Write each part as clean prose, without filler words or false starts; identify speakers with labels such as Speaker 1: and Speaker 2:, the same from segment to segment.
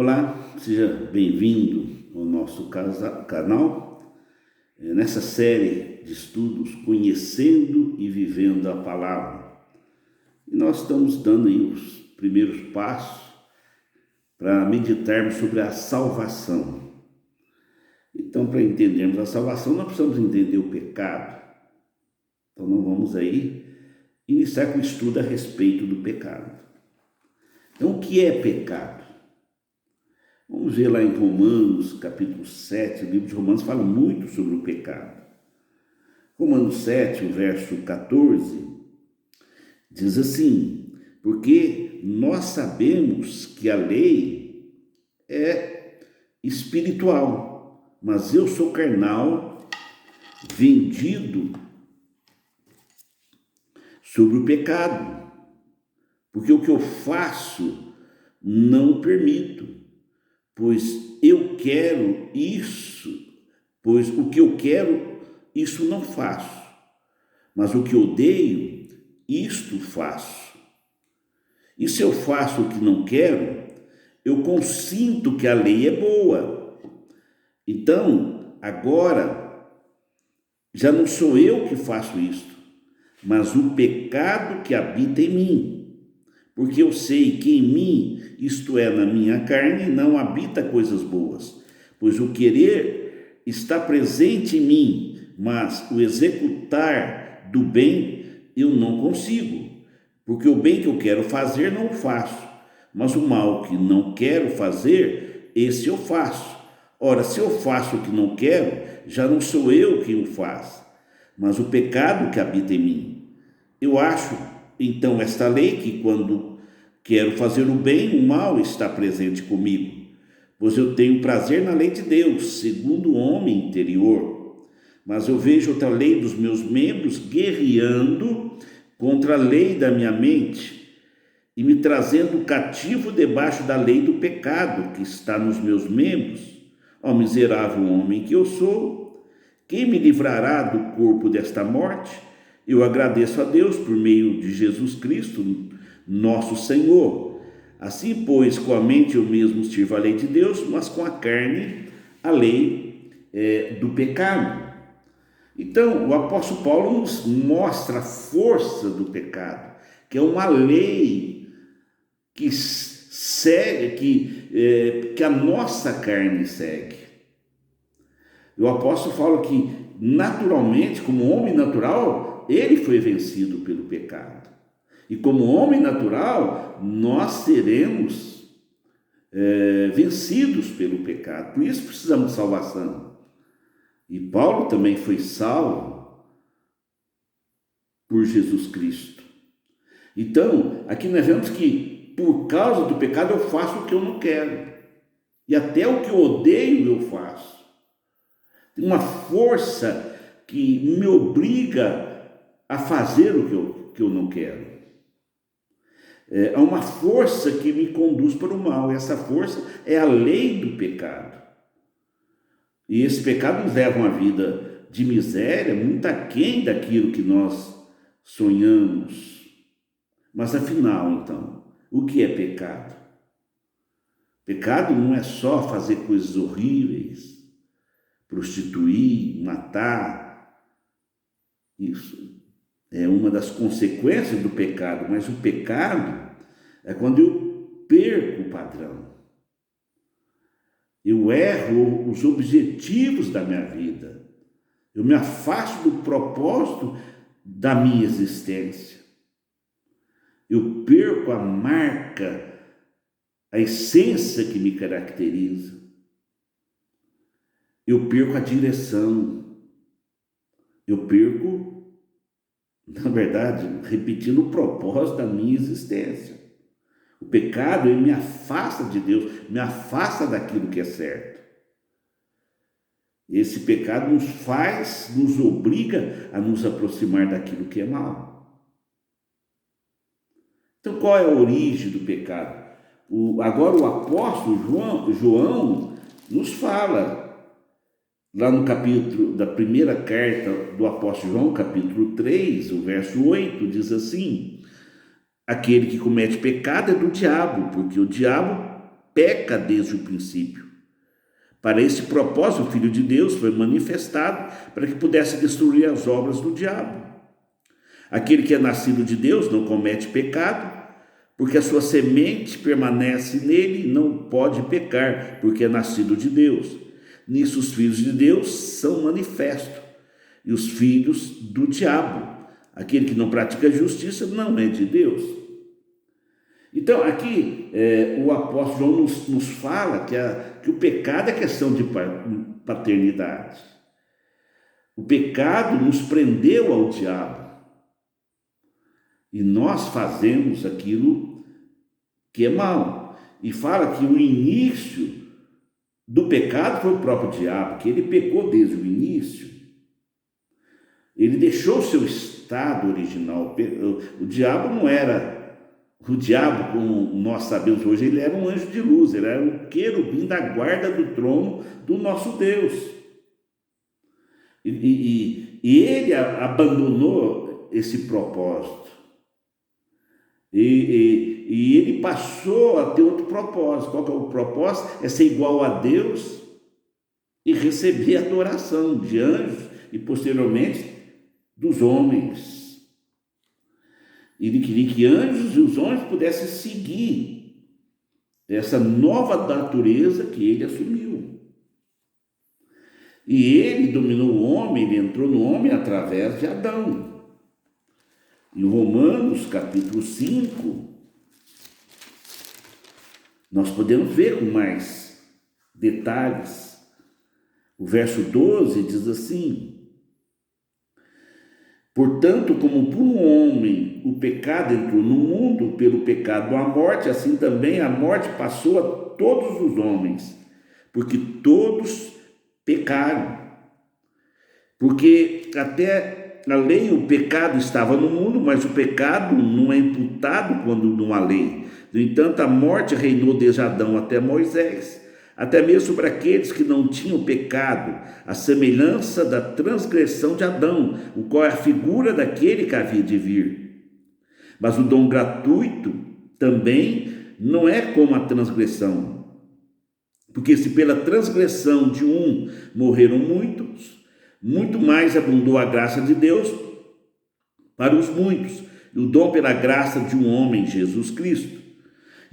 Speaker 1: Olá, seja bem-vindo ao nosso canal, nessa série de estudos Conhecendo e Vivendo a Palavra. E nós estamos dando aí os primeiros passos para meditarmos sobre a salvação. Então, para entendermos a salvação, nós precisamos entender o pecado. Então, nós vamos aí iniciar com o estudo a respeito do pecado. Então, o que é pecado? Vamos ver lá em Romanos, capítulo 7, o livro de Romanos fala muito sobre o pecado. Romanos 7, o verso 14, diz assim: porque nós sabemos que a lei é espiritual, mas eu sou carnal, vendido sobre o pecado, porque o que eu faço não permito. Pois eu quero isso, pois o que eu quero, isso não faço. Mas o que odeio, isto faço. E se eu faço o que não quero, eu consinto que a lei é boa. Então, agora, já não sou eu que faço isto, mas o pecado que habita em mim. Porque eu sei que em mim, isto é, na minha carne, não habita coisas boas, pois o querer está presente em mim, mas o executar do bem eu não consigo, porque o bem que eu quero fazer não o faço, mas o mal que não quero fazer, esse eu faço. Ora, se eu faço o que não quero, já não sou eu quem o faz, mas o pecado que habita em mim. Eu acho, então, esta lei que quando quero fazer o bem, o mal está presente comigo, pois eu tenho prazer na lei de Deus, segundo o homem interior. Mas eu vejo outra lei dos meus membros guerreando contra a lei da minha mente e me trazendo cativo debaixo da lei do pecado que está nos meus membros. Ó miserável homem que eu sou, quem me livrará do corpo desta morte? Eu agradeço a Deus por meio de Jesus Cristo, nosso Senhor. Assim, pois, com a mente eu mesmo sirvo a lei de Deus, mas com a carne a lei do pecado. Então, o apóstolo Paulo nos mostra a força do pecado, que é uma lei que segue, que a nossa carne segue. O apóstolo fala que, naturalmente, como homem natural, ele foi vencido pelo pecado. E como homem natural, nós seremos vencidos pelo pecado. Por isso precisamos de salvação. E Paulo também foi salvo por Jesus Cristo. Então, aqui nós vemos que, por causa do pecado, eu faço o que eu não quero. E até o que eu odeio, eu faço. Tem uma força que me obriga a fazer o que eu não quero. Há uma força que me conduz para o mal. Essa força é a lei do pecado. E esse pecado nos leva a uma vida de miséria, muito aquém daquilo que nós sonhamos. Mas afinal, então, o que é pecado? Pecado não é só fazer coisas horríveis, prostituir, matar. Isso é uma das consequências do pecado, mas o pecado é quando eu perco o padrão. Eu erro os objetivos da minha vida. Eu me afasto do propósito da minha existência. Eu perco a marca, a essência que me caracteriza. Eu perco a direção. Eu perco, na verdade, repetindo o propósito da minha existência. O pecado, ele me afasta de Deus, me afasta daquilo que é certo. Esse pecado nos obriga a nos aproximar daquilo que é mal. Então, qual é a origem do pecado? Agora o apóstolo João nos fala, lá no capítulo da primeira carta do apóstolo João, capítulo 3, o verso 8, diz assim: aquele que comete pecado é do diabo, porque o diabo peca desde o princípio. Para esse propósito, o Filho de Deus foi manifestado para que pudesse destruir as obras do diabo. Aquele que é nascido de Deus não comete pecado, porque a sua semente permanece nele e não pode pecar, porque é nascido de Deus. Nisso os filhos de Deus são manifestos, e os filhos do diabo. Aquele que não pratica justiça não é de Deus. Então, aqui o apóstolo João nos fala que o pecado é questão de paternidade. O pecado nos prendeu ao diabo. E nós fazemos aquilo que é mal. E fala que o início do pecado foi o próprio diabo, que ele pecou desde o início. Ele deixou o seu estado original. O diabo não era... O diabo, como nós sabemos hoje, ele era um anjo de luz, ele era um querubim da guarda do trono do nosso Deus. E ele abandonou esse propósito. E ele passou a ter outro propósito. Qual que é o propósito? É ser igual a Deus e receber a adoração de anjos e, posteriormente, dos homens. Ele queria que anjos e os homens pudessem seguir essa nova natureza que ele assumiu. E ele dominou o homem, ele entrou no homem através de Adão. Em Romanos, capítulo 5, nós podemos ver com mais detalhes. O verso 12 diz assim: portanto, como por um homem o pecado entrou no mundo, pelo pecado a morte, assim também a morte passou a todos os homens, porque todos pecaram. Porque até a lei, o pecado estava no mundo, mas o pecado não é imputado quando não há lei. No entanto, a morte reinou desde Adão até Moisés, até mesmo sobre aqueles que não tinham pecado, a semelhança da transgressão de Adão, o qual é a figura daquele que havia de vir. Mas o dom gratuito também não é como a transgressão, porque se pela transgressão de um morreram muitos, muito mais abundou a graça de Deus para os muitos, e o dom pela graça de um homem, Jesus Cristo.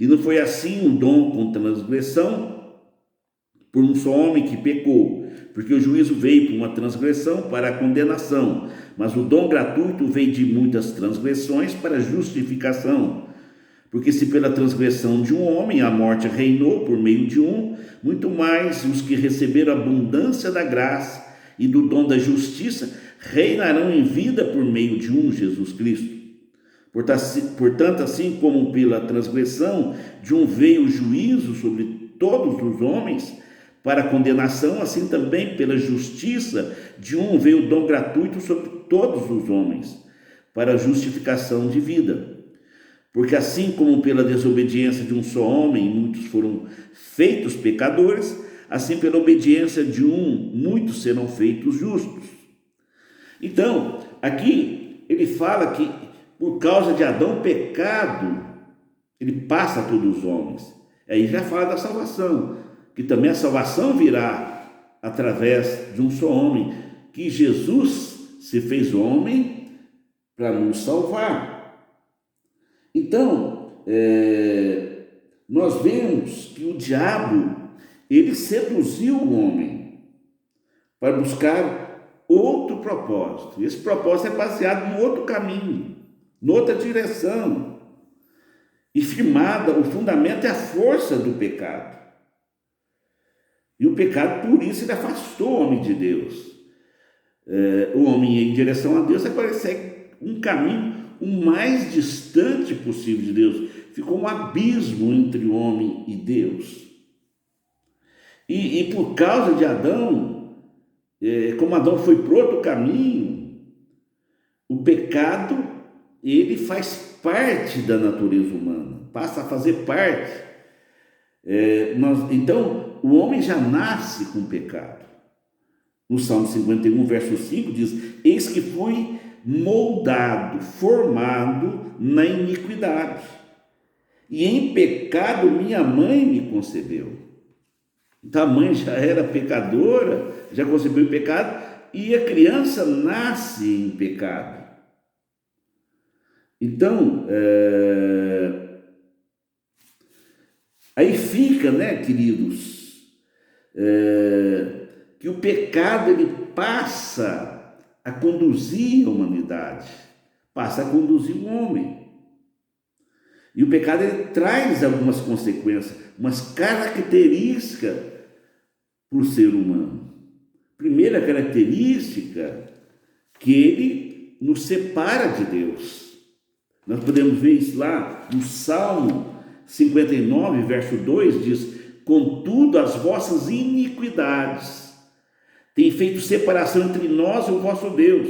Speaker 1: E não foi assim o dom com transgressão, por um só homem que pecou, porque o juízo veio por uma transgressão para a condenação, mas o dom gratuito veio de muitas transgressões para a justificação. Porque se pela transgressão de um homem a morte reinou por meio de um, muito mais os que receberam a abundância da graça e do dom da justiça reinarão em vida por meio de um, Jesus Cristo. Portanto, assim como pela transgressão de um veio o juízo sobre todos os homens, para a condenação, assim também pela justiça de um veio o dom gratuito sobre todos os homens, para a justificação de vida. Porque assim como pela desobediência de um só homem muitos foram feitos pecadores, assim pela obediência de um muitos serão feitos justos. Então, aqui ele fala que por causa de Adão o pecado, ele passa a todos os homens. Aí já fala da salvação, que também a salvação virá através de um só homem, que Jesus se fez homem para nos salvar. Então, nós vemos que o diabo, ele seduziu o homem para buscar outro propósito. Esse propósito é baseado em outro caminho, noutra direção. E firmada, o fundamento é a força do pecado. E o pecado, por isso, ele afastou o homem de Deus. O homem ia em direção a Deus, agora ele segue um caminho o mais distante possível de Deus. Ficou um abismo entre o homem e Deus. E por causa de Adão, como Adão foi para outro caminho, o pecado, ele faz parte da natureza humana, passa a fazer parte. Então, o homem já nasce com pecado. No Salmo 51, verso 5, diz: eis que fui moldado, formado na iniquidade. e em pecado minha mãe me concebeu. Então a mãe já era pecadora, já concebeu em pecado, e a criança nasce em pecado. Então, aí fica, né, queridos, que o pecado ele passa a conduzir a humanidade, passa a conduzir o homem. E o pecado ele traz algumas consequências, umas características para o ser humano. Primeira característica, que ele nos separa de Deus. Nós podemos ver isso lá no Salmo 59, verso 2, diz: contudo as vossas iniquidades têm feito separação entre nós e o vosso Deus,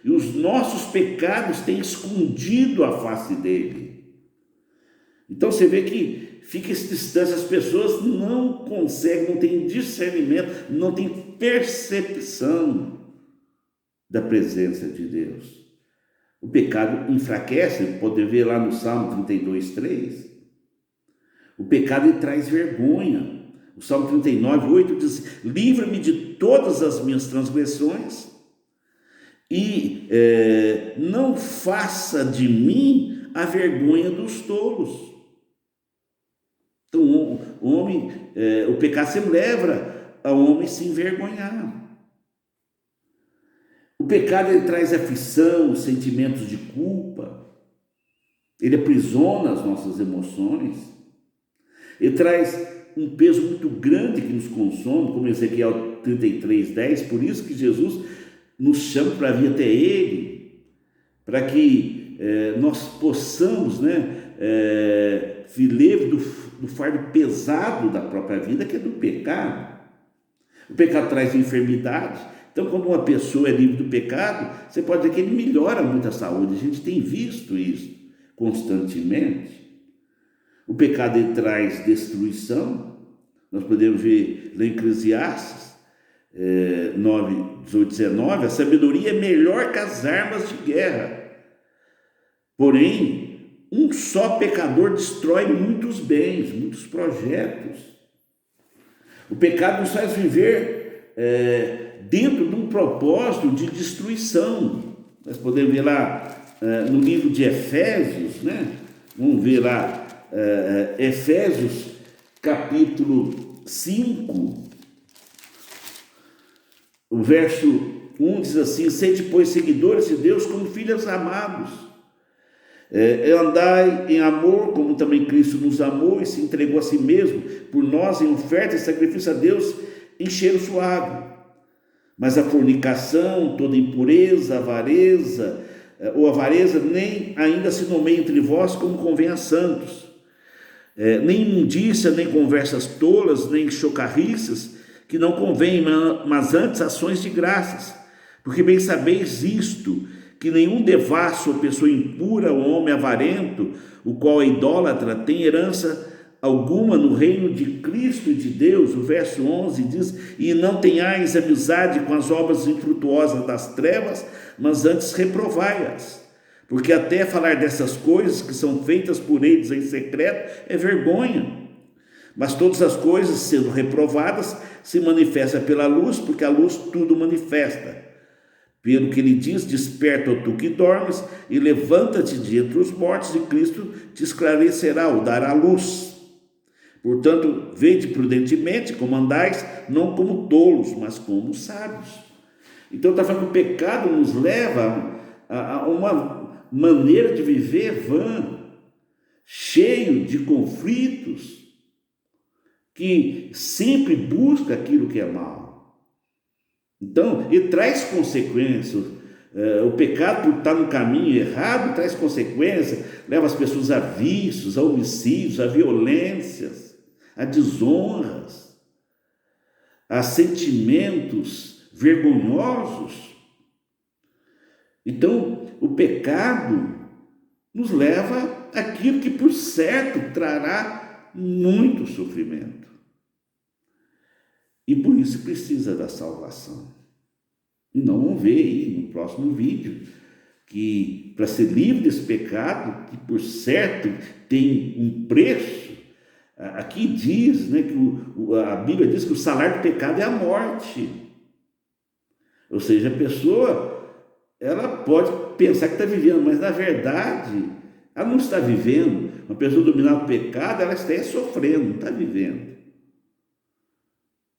Speaker 1: e os nossos pecados têm escondido a face dele. Então você vê que fica essa distância, as pessoas não conseguem, não têm discernimento, não têm percepção da presença de Deus. O pecado enfraquece, pode ver lá no Salmo 32, 3. O pecado ele traz vergonha. O Salmo 39, 8 diz: livra-me de todas as minhas transgressões e não faça de mim a vergonha dos tolos. Então o pecado sempre leva ao homem se envergonhar. O pecado ele traz aflição, sentimentos de culpa, ele aprisiona as nossas emoções, ele traz um peso muito grande que nos consome, como Ezequiel 33, 10, por isso que Jesus nos chama para vir até Ele, para que nós possamos, se livre do fardo pesado da própria vida, que é do pecado. O pecado traz enfermidade. Então, quando uma pessoa é livre do pecado, você pode dizer que ele melhora muito a saúde. A gente tem visto isso constantemente. O pecado ele traz destruição. Nós podemos ver lá em Eclesiastes 9, 18, 19, a sabedoria é melhor que as armas de guerra. Porém, um só pecador destrói muitos bens, muitos projetos. O pecado nos faz viver dentro de um propósito de destruição. Nós podemos ver lá no livro de Efésios, vamos ver lá, Efésios capítulo 5, o verso 1 diz assim: sede, pois, seguidores de Deus como filhos amados, andai em amor, como também Cristo nos amou e se entregou a si mesmo por nós em oferta e sacrifício a Deus em cheiro suave. Mas a fornicação, toda impureza, avareza, nem ainda se nomeia entre vós como convém a santos. Nem imundícia, nem conversas tolas, nem chocarriças, que não convém, mas antes ações de graças. Porque bem sabeis isto, que nenhum devasso ou pessoa impura, ou homem avarento, o qual é idólatra, tem herança alguma no reino de Cristo e de Deus. O verso 11 diz: e não tenhais amizade com as obras infrutuosas das trevas, mas antes reprovai-as. Porque até falar dessas coisas que são feitas por eles em secreto é vergonha. Mas todas as coisas, sendo reprovadas, se manifestam pela luz, porque a luz tudo manifesta. Pelo que ele diz: desperta, ó tu que dormes, e levanta-te de entre os mortos, e Cristo te esclarecerá, ou dará luz. Portanto, vede prudentemente como andais, não como tolos, mas como sábios. Então está falando que o pecado nos leva a uma maneira de viver vã, cheio de conflitos, que sempre busca aquilo que é mal. Então, ele traz consequências. O pecado, por estar no caminho errado, traz consequências, leva as pessoas a vícios, a homicídios, a violências, a desonras, a sentimentos vergonhosos. Então, o pecado nos leva àquilo que, por certo, trará muito sofrimento. E por isso precisa da salvação. E não vamos ver aí no próximo vídeo que para ser livre desse pecado, que por certo tem um preço, aqui diz, né, que a Bíblia diz que o salário do pecado é a morte. Ou seja, a pessoa, ela pode pensar que está vivendo, mas na verdade, ela não está vivendo. Uma pessoa dominada pelo pecado, ela está sofrendo, não está vivendo.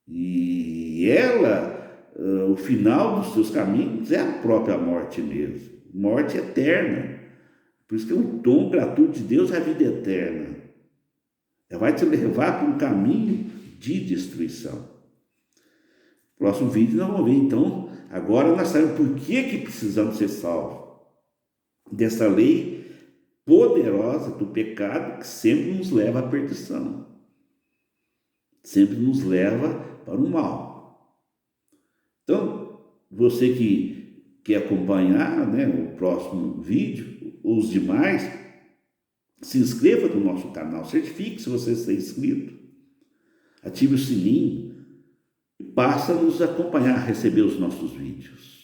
Speaker 1: E ela, o final dos seus caminhos é a própria morte mesmo. Morte eterna. Por isso que é um dom gratuito de Deus, é a vida eterna. Ela vai te levar para um caminho de destruição. Próximo vídeo nós vamos ver, então, agora nós sabemos por que precisamos ser salvos. Dessa lei poderosa do pecado que sempre nos leva à perdição. Sempre nos leva para o mal. Então, você que quer acompanhar, né, o próximo vídeo, os demais, se inscreva no nosso canal, certifique se você está inscrito, ative o sininho e passa a nos acompanhar, receber os nossos vídeos.